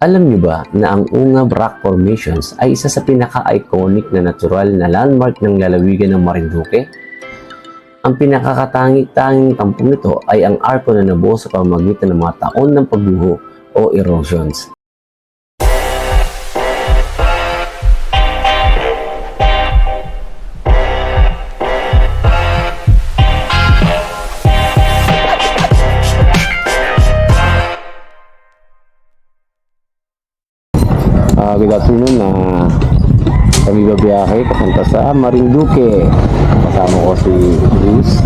Alam niyo ba na ang Ungab Rock Formations ay isa sa pinaka-iconic na natural na landmark ng lalawigan ng Marinduque? Ang pinakakatangi-tanging tampong nito ay ang arko na nabuo sa pamamagitan ng mga taon ng pagguho o erosions. Good afternoon na kami babiyahe papunta sa Marinduque. Kasama ko si Luis,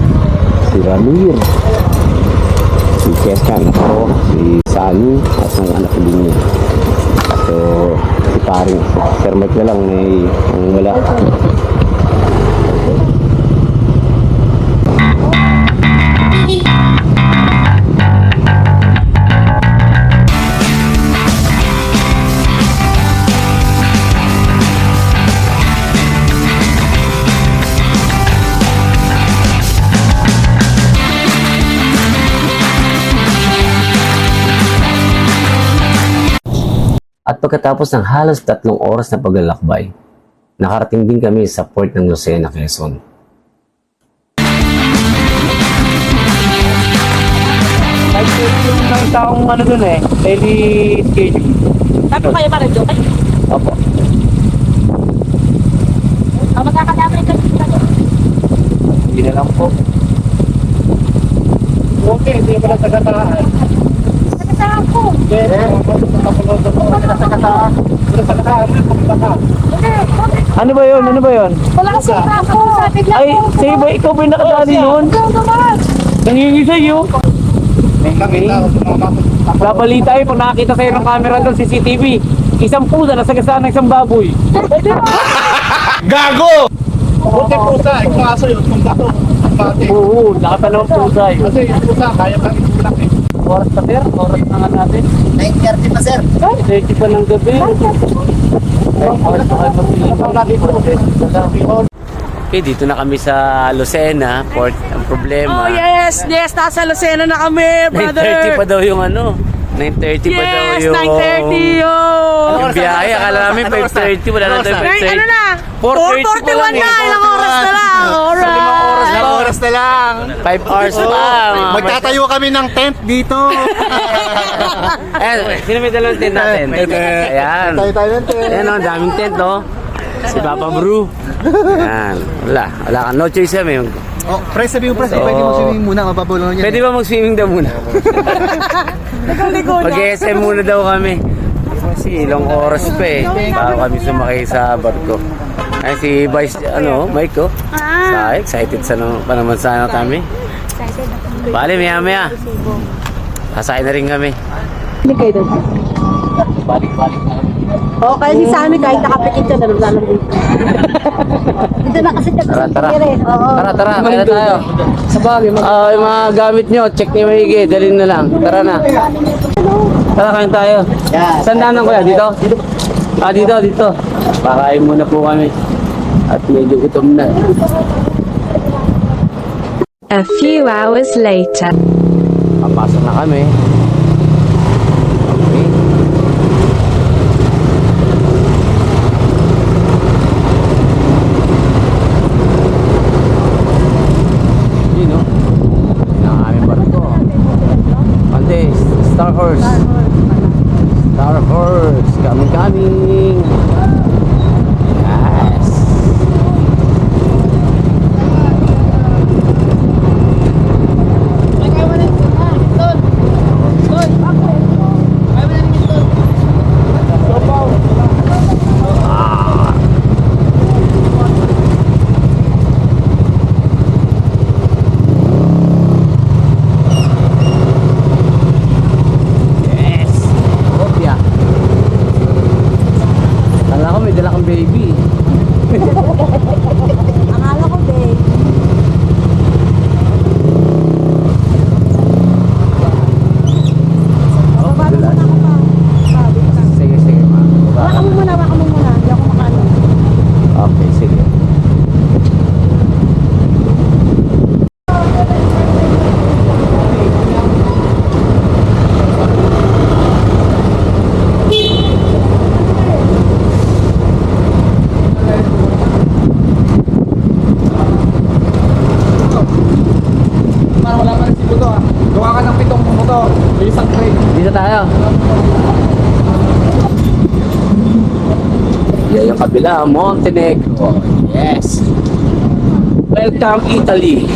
si Ramir, si Keskan, ako, si Sunny at ang anak ko din niya. So si paring Sir Mike na lang may ang wala. At pagkatapos ng halos 3 oras na paglalakbay, nakarating din kami sa port ng Lucena, Quezon. Yung taong ano dun daily schedule. Sabi ko kayo ba rin, Joke? Opo. Magkakadamay ka dito. Hindi na lang po. Okay, hindi pa lang tagataan. Nagkasama ko. Ano ba yun? Ano ba yun? Wala kasi ako. Sabi lang Ay, ko. sa'yo ba? Ikaw ba yung nakadali nun? Ikaw naman. Nangingi sa'yo. Babalita eh, pag nakakita sa'yo ng camera doon, CCTV. Isang pusa, nasagasaan ng isang baboy. Gago! Buti pusa, yung aso yun, kung bato, pati. Oo, nakatalaw ang pusa eh. Kasi yung pusa, kaya kang itulak eh. Oras pa sir, oras na nga natin. 9:30 pa sir. 30 pa ng gabi. Oras pa kayo Okay, dito na kami sa Lucena, port. Ang problema, Oh yes, yes, nasa Lucena na kami, 9:30 brother. pa daw yung ano. 9:30 pa daw Yes, yung 9:30 yun. yung biyahe. Akala namin 5:30, wala na tayo Right, 5:30. ano na? 4:30 4:41 na, ilang oras na lang. Alright. Ilang oras na lang. 5 hours pa. Magtatayo kami ng tent dito. Ayan, sino may dalawang tent natin? Ayan. Tayo ng tent. Ayan o, ang daming tent o. Si Papa Bru. Ayan. Wala ka. No choice kami. Oh, press, sabi mo press, pwede mo swimming muna, mapapulong niya. Pwede ba mag-swimming daw muna? Mag-SM muna daw kami. Kasi ilang oras pa eh. Bago kami sumakay sa barko. Ayan si Vice, Mike ko. Excited pa naman sana kami. Bale, maya. Sasakay na rin kami. Hindi kayo doon. Balik-balik na. Oo, kaya si Sammy kahit nakapikit ka, nalang dito. Dito na kasi Tara. Oo. Tara, kaya na tayo. Sa bagay, yung mga gamit nyo, check nyo maigi, dalhin na lang. Tara na. Tara, kain tayo. Saan daanan ko yan? Dito? Dito. Pakain muna po kami. At medyo gutom na. A few hours later. Papasok na kami. Okay. Yun o. Yun ang aming barko. Pante, Star Horse. Coming. Yes. Yes. Kopya. Yan yung kabila, Montenegro. Yes. Welcome, Italy.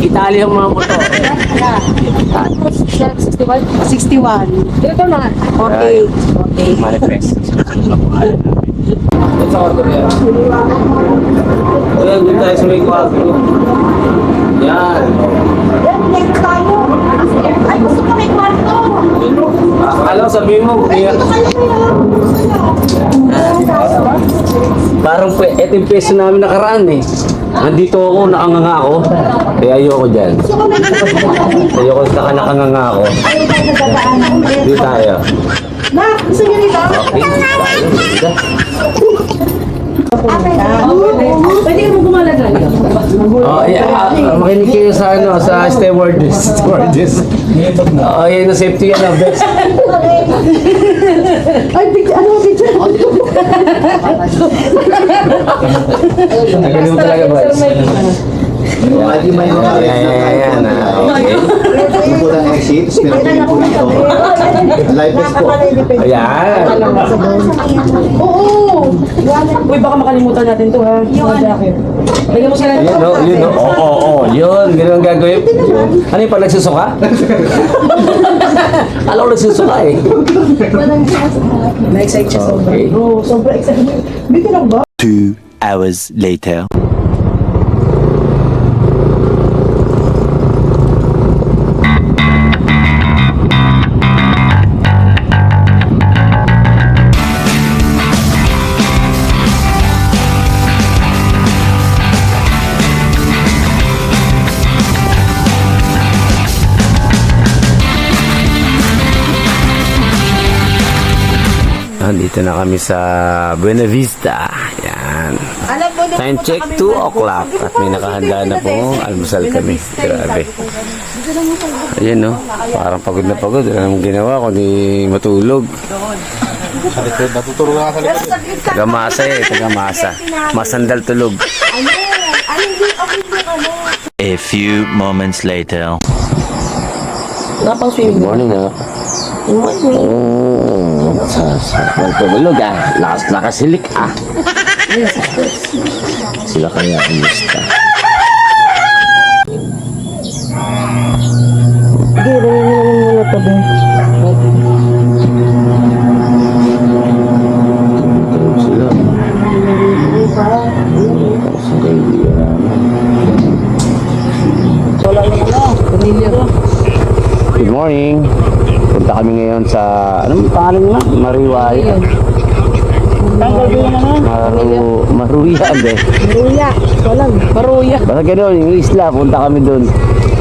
Italy ang mga motor. 61. Ito na. Okay. Okay. Manifest. Let's order yan. Ayan, dito tayo sa may kwarto. Yan. Next tayo. Ay, gusto ko may kwarto. Alam, sabihin mo, parang ito yung peso namin nakaraan eh. Nandito ako, nakanganga ako. Kaya ayoko dyan. Ayoko sa nakanganga ako. Dito tayo. Na, gusto niyo nito? Okay, dito tayo. Pwede mo gumalagay. Oh, yeah. Makinig kayo sa sa stewardess. Oh, yan na safety yan, best. Ay, ano picture? Nagaling mo talaga, boys. Ayan. Okay. Yung po ng exit, pinagpili po nito. Live vest po. Ayan. Oo. Uy, baka makalimutan natin to ha. Yung jacket. Lagyan mo sila Yun, no? Yun, no? Oo. Yun, ganun ang gagawin. Yun. Ano yung pag nagsusuka? Alam ko nagsusuka eh. na-excite siya sobra. Okay. Oo, sobra excited. Bitin ako ba? 2 hours later. Dito na kami sa Buena Vista. Yan. Time check 2 o'clock. At may nakahanda na po. Almusal kami. Grabe. Ayan no. Parang pagod na pagod. Wala namang ginawa kundi matulog. Natutulog na sa likod. Tagamasa eh. Tagamasa. Masandal tulog. A few moments later. Napang swimming. Good morning ha. Oh, sa tulog ah. Nakasilik ah. Sila kaya kumusta? Hindi, muna to ba? Sila. Sa kaibigan. Wala naman na. Pamilya ko. Good morning. Punta kami ngayon sa, anong pangalan nga? Mariwaya. Maruya, hindi. Maruya. Walang. Maruya. Basta gano'n, yung isla, punta kami doon.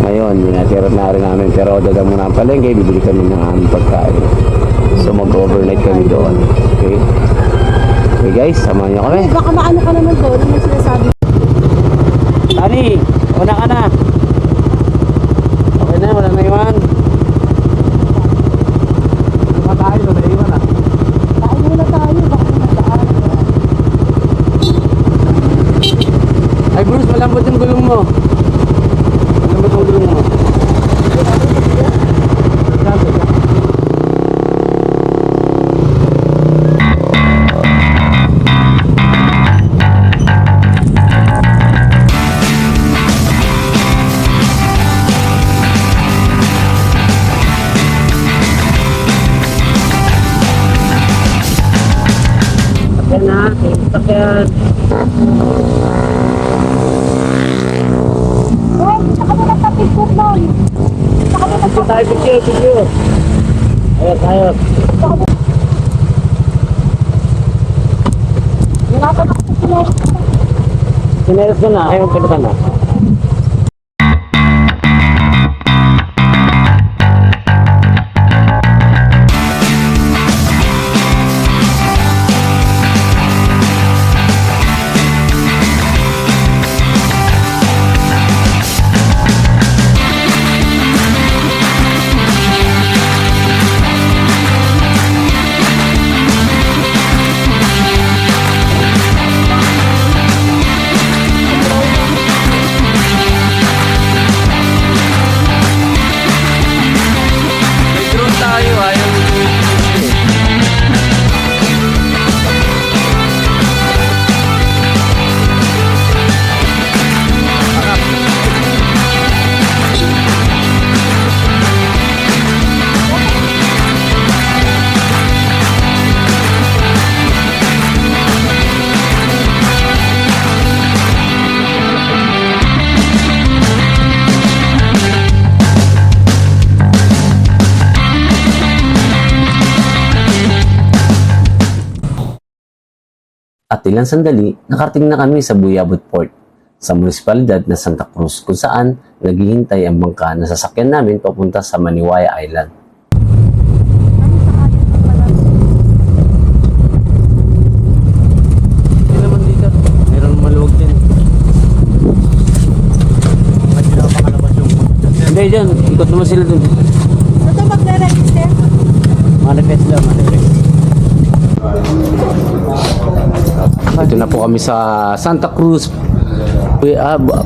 Ngayon, binatira na rin namin. Pero daga muna ang palengke, bibili kami ng aming pagkain. So mag-overnight kami doon. Okay? Okay guys, samahan niyo kami. Baka maano ka naman doon. Ano yung sinasabi? Tani, una ka na. Okay na, wala na iwan. Tayo, wala iwan ah. Kain muna tayo. Baka naman. Ay Bruce, malambot yung gulong mo. Malambot yung gulong mo. Yan na. Sakyan. Oh, saka mo nagtapit po doon. Saka mo nagtapit. Tayo picture. Ayan, tayo. Wala pa na kasi sila. Sinelas ko na, ayaw ka na. At ilang sandali, nakarating na kami sa Buyabot Port, sa munisipalidad na Santa Cruz, kung saan naghihintay ang bangka na sasakyan namin papunta sa Maniwaya Island. Hindi naman dito, meron maluwag din. Hindi dyan, ikot naman sila dun. Ito magre-register? Manifest lang, manifest. Ito na po kami sa Santa Cruz,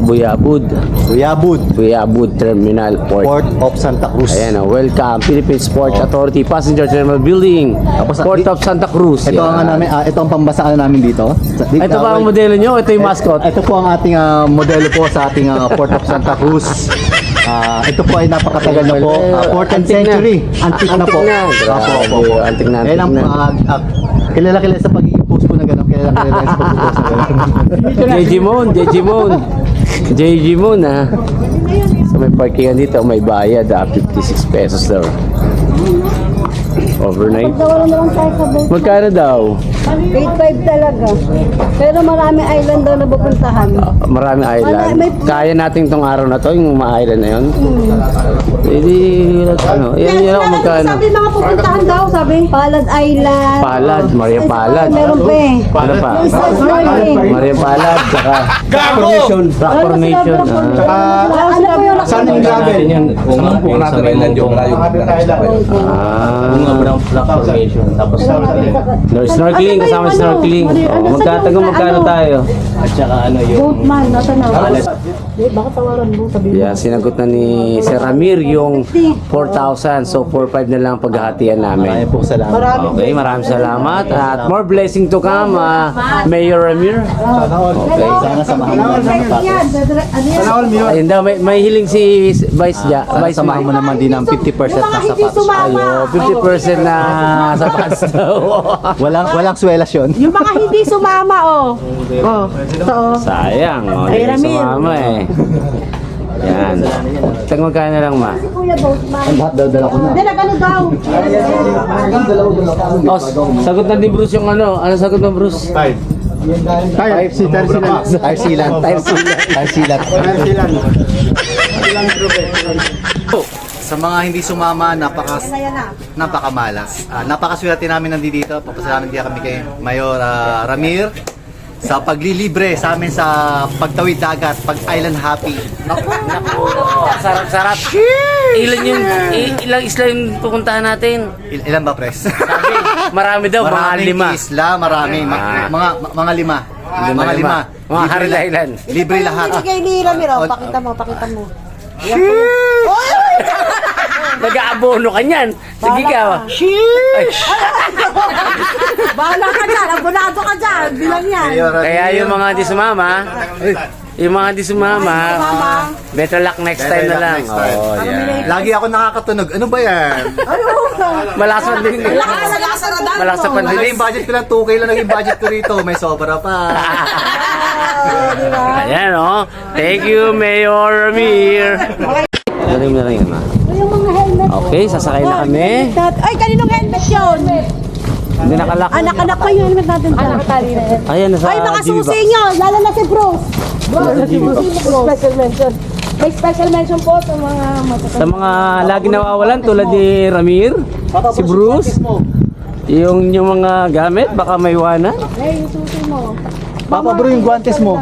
Buyabod Terminal Port. Port of Santa Cruz. Ayan, welcome Philippines Port Authority Passenger Terminal Building, Tapos, Port of Santa Cruz. Ito ang namin, ito ang pambasaan namin dito. Ito ba ang modelo nyo? Ito yung mascot. Ito po ang ating modelo po sa ating Port of Santa Cruz. Ito po ay napakatagal na po. 14th century. Antique na po. Opo. Antique na. Kaya lang, kilala sa pagiging post po na gano'n. Kilala sa pagiging post na gano'n. JG Moon ha. So may parkingan dito, may bayad 56 pesos daw. Overnight. Wala na lang tayo sa boat. Magkano daw? 8.5 talaga. Pero marami island daw na pupuntahan. Marami island. Kaya natin tong araw na to, yung mga island na yun. Hindi, ano, yan ako magkano. Sabi mga pupuntahan daw, sabi. Palad Island. Palad, Maria Palad. Meron pa eh. Ano pa? Snorkeling. Maria Palad, saka Rock Formation. Ano po yung Saan yung gravel? Kung nasa Island yung malayo. Rock Formation. Tapos snorkeling, kasama snorkeling. Magkano tayo? at saka ano yung Boatman, nasa na. Baka tawaran mo, sabi mo. Yeah, sinagot na ni Sir Ramir yung 4,000. So 4,500 na lang paghahatian namin. Maraming po salamat. Okay, maraming salamat. At more blessing to come, Mayor Ramir. Okay. Sana samahan mo naman ng Yan, ano yan? Ayun daw, may hiling si Vice Vice samahan mo naman din ng 50% Yung na mga hindi sapatos. sumama. Ayo, 50% na sapatos daw. Walang swelas yun. Yung mga hindi sumama, oh. Oh, ito, oh. Sayang, Ay, hindi Ramir. sumama eh. Yan. Tag magkano na lang, ma? Si Kuya Boatman. Lahat dala ko na. Hindi, nag-ano daw? Oh, sagot na ni Bruce yung ano. Ano sagot ng Bruce? Tarsilat. Sa mga hindi sumama, napakamalas. Napakaswerte namin nandito. Papasalamat din kami kay Mayor Ramir sa paglilibre sa amin sa pagtawid dagat, pag island happy. Sarap-sarap. Ilang isla yung pupuntahan natin? Ilan ba, Pres? Marami daw, mga Maraming 5. isla, marami. Mga lima. Mga lima. Mga Harry Island. Libre lahat. Sige, ni Ramiro, pakita mo. Nag-aabono ka niyan. Sige ka. Ay, Bahala ka dyan, abonado ka dyan, bilang yan. kaya yung mga di sumama, better luck next time na lang. Oh, yeah. Lagi ako nakakatunog. Ano ba yan? Malakas pa din. Malakas pa din. Yung budget ko lang, 2K lang naging budget ko rito. May sobra pa. Ayan, oh. Thank you, Mayor Ramir. Galing na lang yan, ma. Yung mga helmet. Okay, sasakay na kami. Ay, kaninong helmet yun? Hindi nakalak. Anak pa yung helmet natin dyan. Ayan, nasa Ay, mga GB susi box. nyo, lalo na si Bruce. Special mention. May special mention po sa mga Sa mga lagi nawawalan tulad ni Ramir, si Bruce, yung mga gamit, baka may iwanan. Ay, yung susi mo. Papa bro, yung guantes mo.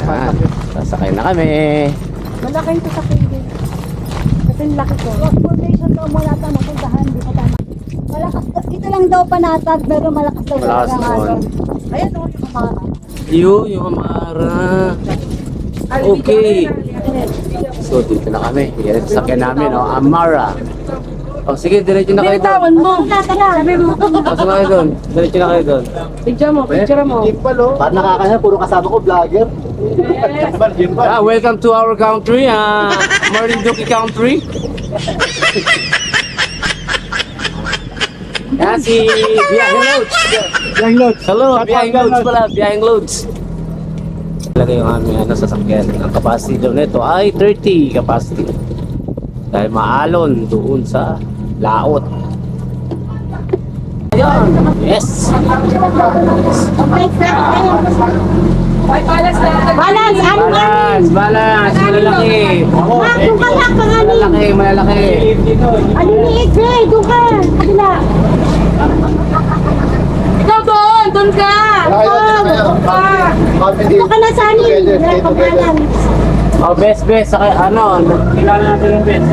Ayan, sasakay na kami. Malaki yung sasakyan din. Kasi yung laki ko. Rock Formation daw mo natin mapuntahan. Di pa tama. Malakas, ito lang daw panatag, pero malakas daw. Malakas talaga doon. ano. Ayan daw yung mga. Yung Amara. Okay. So, dito na kami. Yan, sasakyan namin, Amara. O, sige, diretso na kayo doon. Bitawan mo. Sabi mo. Pasok na kayo doon. Diretso na kayo doon. Picture mo. Ba't nakakanya? Puro kasama ko vlogger. Welcome to our country, Marinduque country. Yan si Biyaheng Loads. Hello, Biyaheng Loads pala, Biyaheng Loads. Talaga yung aming sasakyan. Ang capacity daw nito ay 30 capacity. Dahil maalon doon sa laot. Yes! Balance, ano nga? Balance! Malalaki! Doon ka lang, panganin. Malalaki! Ano liit, eh? Doon ka. Kabila. Ikaw doon! Doon ka! Doon ka na, Sunny. Wala pang balance. Oh, best. Saka ano, kilala natin yung best.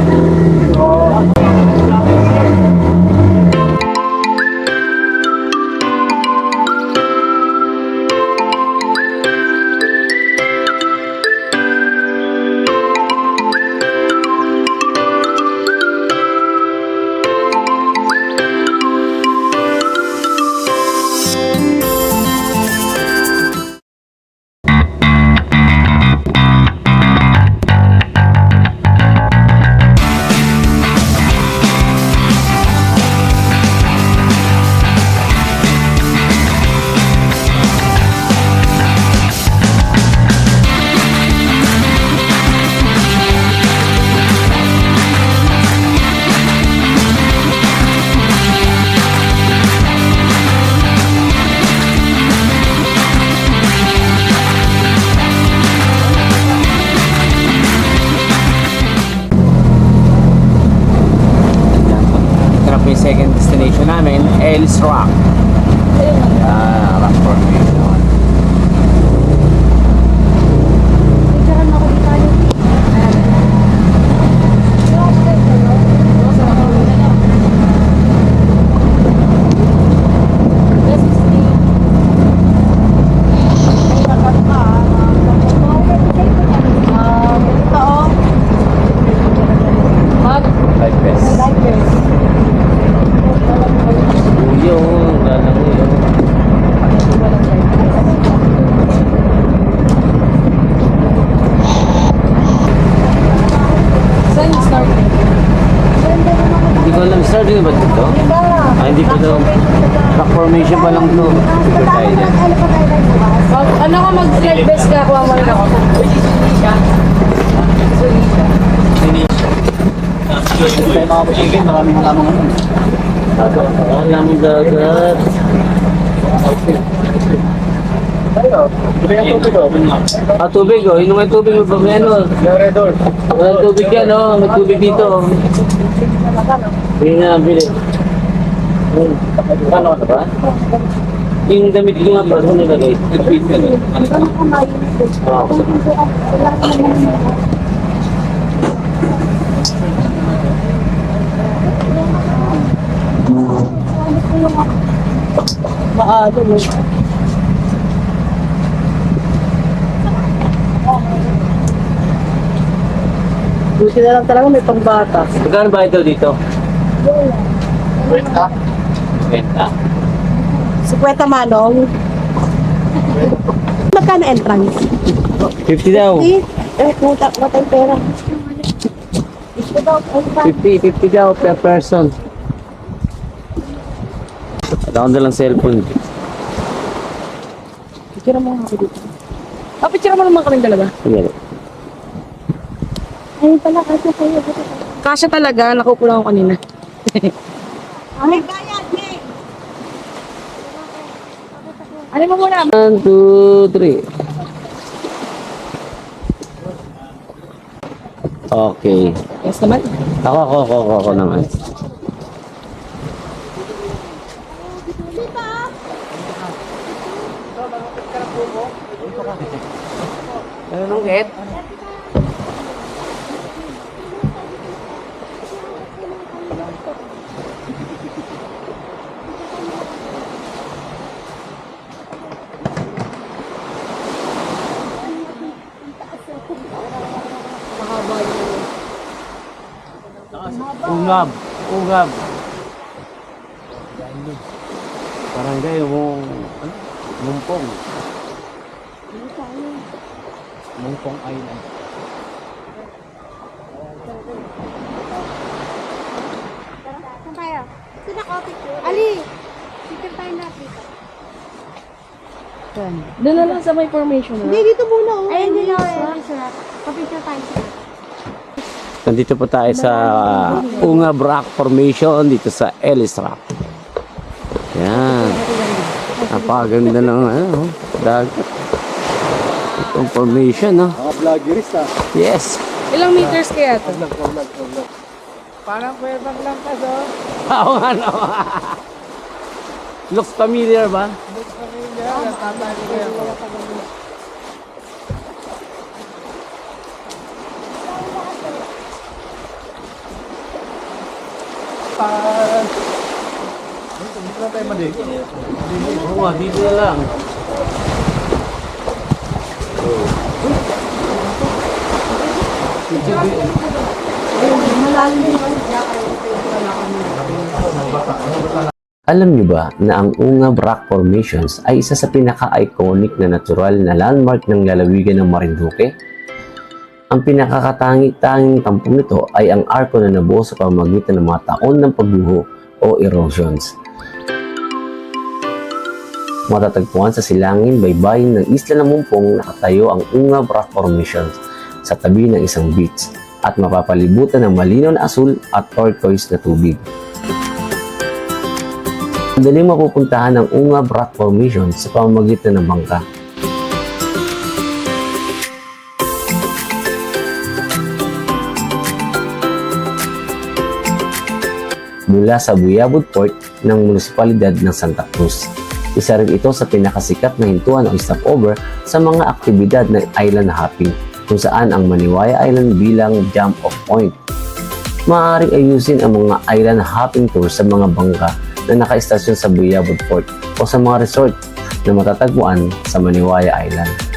Second destination namin, Ellis Rock. Rock formation. Picturean mo ako dito. Life best. Uyo, lalang uyo. Saan yung start? Hindi ko alam, starting na ba dito? Hindi pa daw. Rock formation pa lang to. Super tayo dyan. Ano ka mag-flight best ka? Kuha mo rin ako. Kaya mga pasigin, maraming lamang ano. Ang lamang dagat. Tubig oh. Inom may tubig mo ba? May ano? Walang tubig yan oh. May tubig dito. Hindi nga bili. Paano ka ba? Yung damit ko nga ba? Ano nilagay? Nag-feed ka na. Maalo mo. Buti na lang talaga may pangbata. Magkano ba ito dito? Kwenta. Benta. 50 manong. Magkano entrance? 50 daw. Puta, matay pera. 50 daw per person. Wala ko lang cellphone. Picture mo ako dito. Picture mo naman kaming dalawa. Sige. Ayun pala, kasi kayo. Kasya talaga, nakaupo lang ako kanina. Ay, gaya, Jay! Ano mo muna? 1, 2, 3. Okay. Yes naman. Ako naman. Ano nung get? Ungab. Barangay Mumpong. Mumpong Island. Saan tayo? Saan ako picture? Ali! Picture tayo na dito. Doon na lang sa may formation. Hindi, dito muna. Ayun, dito. Papicture tayo. Nandito po tayo sa Ungab Rock Formation dito sa Ellis Rock. Yan. Napakaganda ng dagat. Itong formation, no? Mga vloggerist Yes. Ilang meters kaya to? Parang kwebang lang ka do. Oo nga, no? Looks familiar ba? Dito na tayo mali. Oo nga, dito na lang. Alam niyo ba na ang Ungab Rock Formations ay isa sa pinaka-iconic na natural na landmark ng lalawigan ng Marinduque? Ang pinakakatangi-tanging tampong nito ay ang arko na nabuo sa pamamagitan ng mga taon ng pagguho o erosions. Matatagpuan sa silangin baybayin ng Isla ng Mumpong nakatayo ang Ungab Rock Formations sa tabi ng isang beach at mapapalibutan ng malinaw na asul at turquoise na tubig. Madaling mapupuntahan ang Ungab Rock Formation sa pamamagitan ng bangka. Mula sa Buyabod Port ng Munisipalidad ng Santa Cruz. Isa rin ito sa pinakasikat na hintuan o stopover sa mga aktibidad ng island hopping kung saan ang Maniwaya Island bilang jump-off point. Maaaring ayusin ang mga island hopping tour sa mga bangka na nakaistasyon sa Buyabod Port o sa mga resort na matatagpuan sa Maniwaya Island.